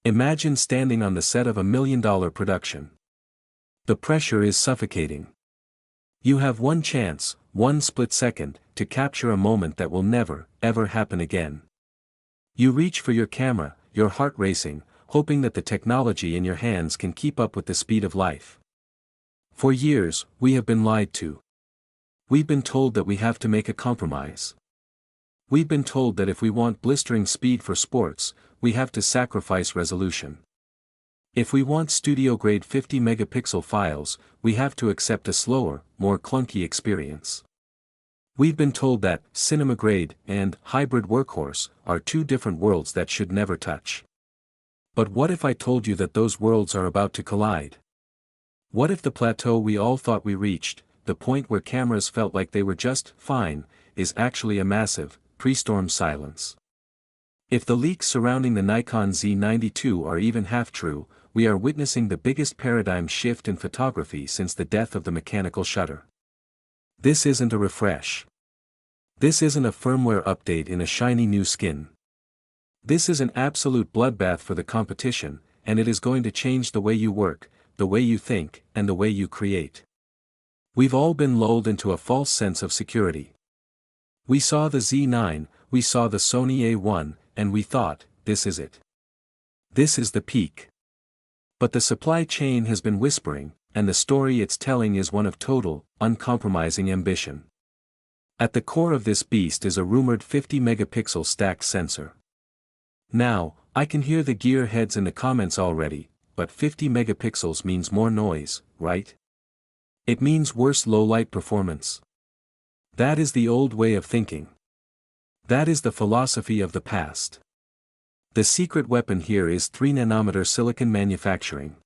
Imagine standing on the set of $1 million production. The pressure is suffocating. You have one chance, one split second, to capture a moment that will never, ever happen again. You reach for your camera, your heart racing, hoping that the technology in your hands can keep up with the speed of life. For years, we have been lied to. We've been told that we have to make a compromise. We've been told that if we want blistering speed for sports, we have to sacrifice resolution. If we want studio-grade 50-megapixel files, we have to accept a slower, more clunky experience. We've been told that cinema-grade and hybrid workhorse are two different worlds that should never touch. But what if I told you that those worlds are about to collide? What if the plateau we all thought we reached, the point where cameras felt like they were just fine, is actually a massive, pre-storm silence? If the leaks surrounding the Nikon Z9 II are even half true, we are witnessing the biggest paradigm shift in photography since the death of the mechanical shutter. This isn't a refresh. This isn't a firmware update in a shiny new skin. This is an absolute bloodbath for the competition, and it is going to change the way you work, the way you think, and the way you create. We've all been lulled into a false sense of security. We saw the Z9, we saw the Sony A1, and we thought, this is it. This is the peak. But the supply chain has been whispering, and the story it's telling is one of total, uncompromising ambition. At the core of this beast is a rumored 50-megapixel stacked sensor. Now, I can hear the gearheads in the comments already, but 50 megapixels means more noise, right? It means worse low-light performance. That is the old way of thinking. That is the philosophy of the past. The secret weapon here is 3-nanometer silicon manufacturing.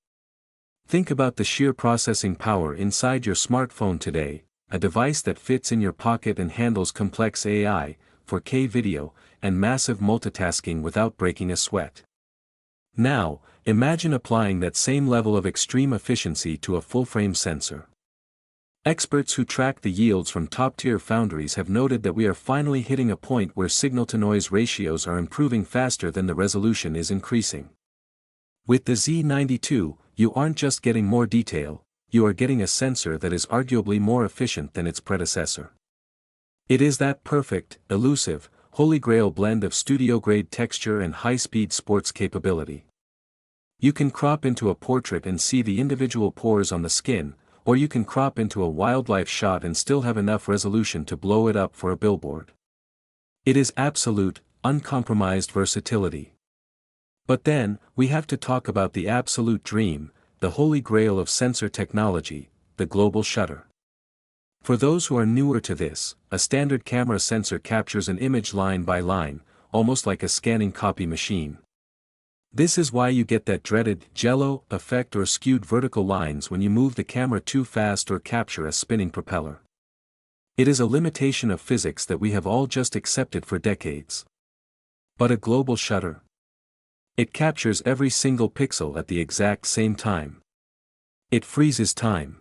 Think about the sheer processing power inside your smartphone today, a device that fits in your pocket and handles complex AI, 4K video, and massive multitasking without breaking a sweat. Now, imagine applying that same level of extreme efficiency to a full-frame sensor. Experts who track the yields from top-tier foundries have noted that we are finally hitting a point where signal-to-noise ratios are improving faster than the resolution is increasing. With the Z9 II, you aren't just getting more detail, you are getting a sensor that is arguably more efficient than its predecessor. It is that perfect, elusive, holy grail blend of studio-grade texture and high-speed sports capability. You can crop into a portrait and see the individual pores on the skin, or you can crop into a wildlife shot and still have enough resolution to blow it up for a billboard. It is absolute, uncompromised versatility. But then, we have to talk about the absolute dream, the holy grail of sensor technology, the global shutter. For those who are newer to this, a standard camera sensor captures an image line by line, almost like a scanning copy machine. This is why you get that dreaded jello effect or skewed vertical lines when you move the camera too fast or capture a spinning propeller. It is a limitation of physics that we have all just accepted for decades. But a global shutter? It captures every single pixel at the exact same time. It freezes time.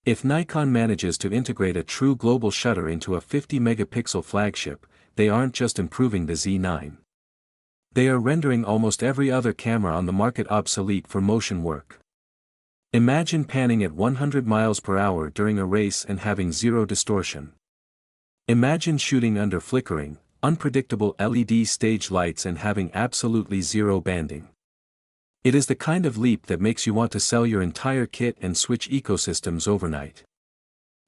If Nikon manages to integrate a true global shutter into a 50-megapixel flagship, they aren't just improving the Z9. They are rendering almost every other camera on the market obsolete for motion work. Imagine panning at 100 miles per hour during a race and having zero distortion. Imagine shooting under flickering, unpredictable LED stage lights and having absolutely zero banding. It is the kind of leap that makes you want to sell your entire kit and switch ecosystems overnight.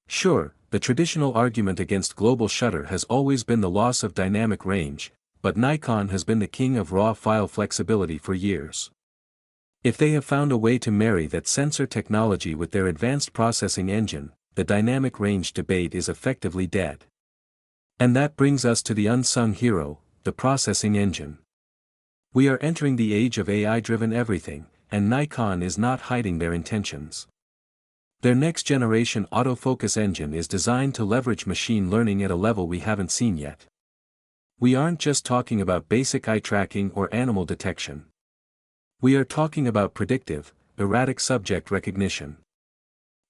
Sure, the traditional argument against global shutter has always been the loss of dynamic range, but Nikon has been the king of raw file flexibility for years. If they have found a way to marry that sensor technology with their advanced processing engine, the dynamic range debate is effectively dead. And that brings us to the unsung hero, the processing engine. We are entering the age of AI-driven everything, and Nikon is not hiding their intentions. Their next-generation autofocus engine is designed to leverage machine learning at a level we haven't seen yet. We aren't just talking about basic eye tracking or animal detection. We are talking about predictive, erratic subject recognition.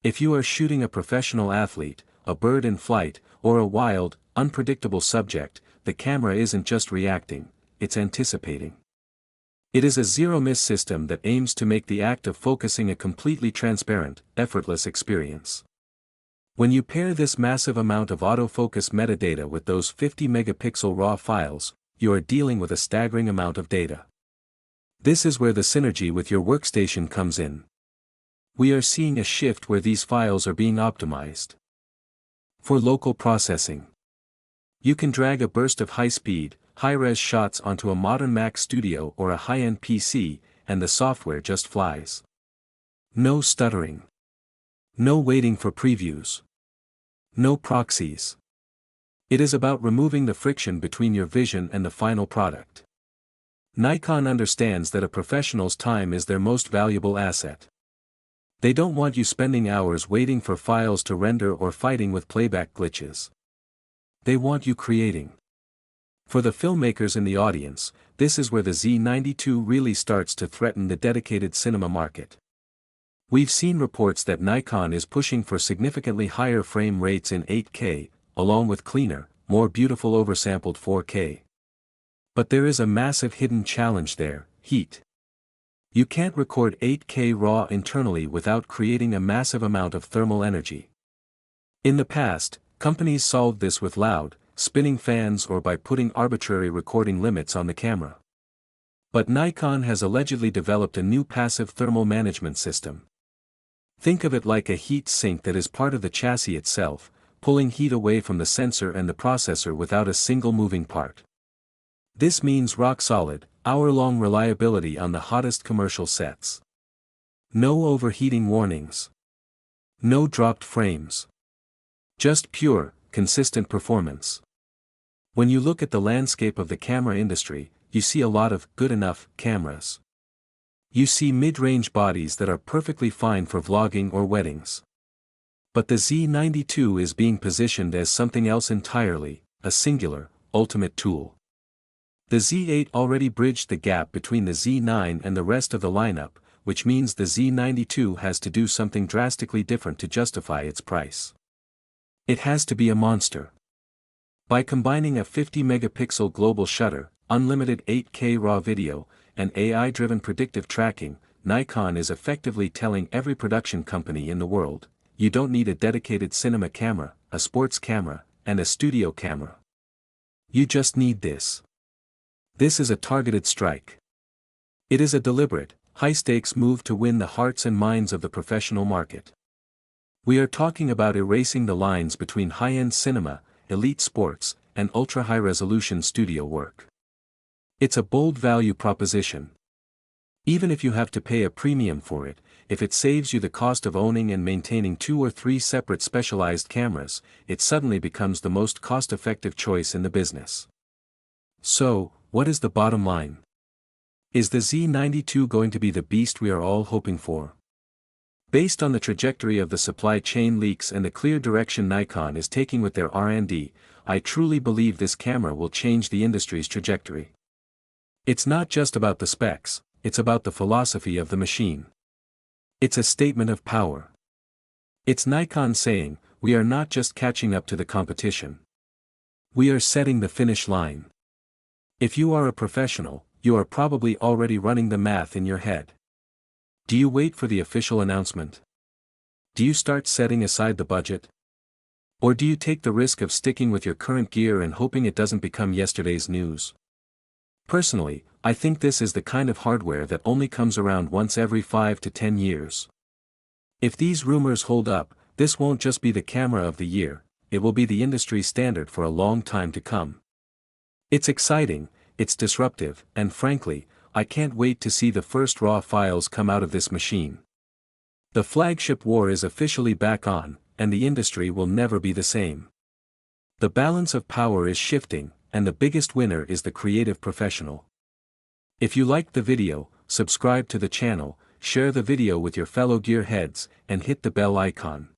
If you are shooting a professional athlete, a bird in flight, or a wild, unpredictable subject, the camera isn't just reacting, it's anticipating. It is a zero-miss system that aims to make the act of focusing a completely transparent, effortless experience. When you pair this massive amount of autofocus metadata with those 50-megapixel RAW files, you are dealing with a staggering amount of data. This is where the synergy with your workstation comes in. We are seeing a shift where these files are being optimized for local processing. You can drag a burst of high-speed, high-res shots onto a modern Mac Studio or a high-end PC, and the software just flies. No stuttering. No waiting for previews. No proxies. It is about removing the friction between your vision and the final product. Nikon understands that a professional's time is their most valuable asset. They don't want you spending hours waiting for files to render or fighting with playback glitches. They want you creating. For the filmmakers in the audience, this is where the Z9 II really starts to threaten the dedicated cinema market. We've seen reports that Nikon is pushing for significantly higher frame rates in 8K, along with cleaner, more beautiful oversampled 4K. But there is a massive hidden challenge there: heat. You can't record 8K RAW internally without creating a massive amount of thermal energy. In the past, companies solved this with loud, spinning fans or by putting arbitrary recording limits on the camera. But Nikon has allegedly developed a new passive thermal management system. Think of it like a heat sink that is part of the chassis itself, pulling heat away from the sensor and the processor without a single moving part. This means rock-solid, hour-long reliability on the hottest commercial sets. No overheating warnings. No dropped frames. Just pure, consistent performance. When you look at the landscape of the camera industry, you see a lot of good enough cameras. You see mid-range bodies that are perfectly fine for vlogging or weddings. But the Z9 II is being positioned as something else entirely, a singular, ultimate tool. The Z8 already bridged the gap between the Z9 and the rest of the lineup, which means the Z9 II has to do something drastically different to justify its price. It has to be a monster. By combining a 50-megapixel global shutter, unlimited 8K RAW video, and AI-driven predictive tracking, Nikon is effectively telling every production company in the world, you don't need a dedicated cinema camera, a sports camera, and a studio camera. You just need this. This is a targeted strike. It is a deliberate, high-stakes move to win the hearts and minds of the professional market. We are talking about erasing the lines between high-end cinema, elite sports, and ultra-high-resolution studio work. It's a bold value proposition. Even if you have to pay a premium for it, if it saves you the cost of owning and maintaining 2 or 3 separate specialized cameras, it suddenly becomes the most cost-effective choice in the business. So, what is the bottom line? Is the Z9 II going to be the beast we are all hoping for? Based on the trajectory of the supply chain leaks and the clear direction Nikon is taking with their R&D, I truly believe this camera will change the industry's trajectory. It's not just about the specs, it's about the philosophy of the machine. It's a statement of power. It's Nikon saying, we are not just catching up to the competition. We are setting the finish line. If you are a professional, you are probably already running the math in your head. Do you wait for the official announcement? Do you start setting aside the budget? Or do you take the risk of sticking with your current gear and hoping it doesn't become yesterday's news? Personally, I think this is the kind of hardware that only comes around once every 5 to 10 years. If these rumors hold up, this won't just be the camera of the year, it will be the industry standard for a long time to come. It's exciting, it's disruptive, and frankly, I can't wait to see the first RAW files come out of this machine. The flagship war is officially back on, and the industry will never be the same. The balance of power is shifting, and the biggest winner is the creative professional. If you liked the video, subscribe to the channel, share the video with your fellow gearheads, and hit the bell icon.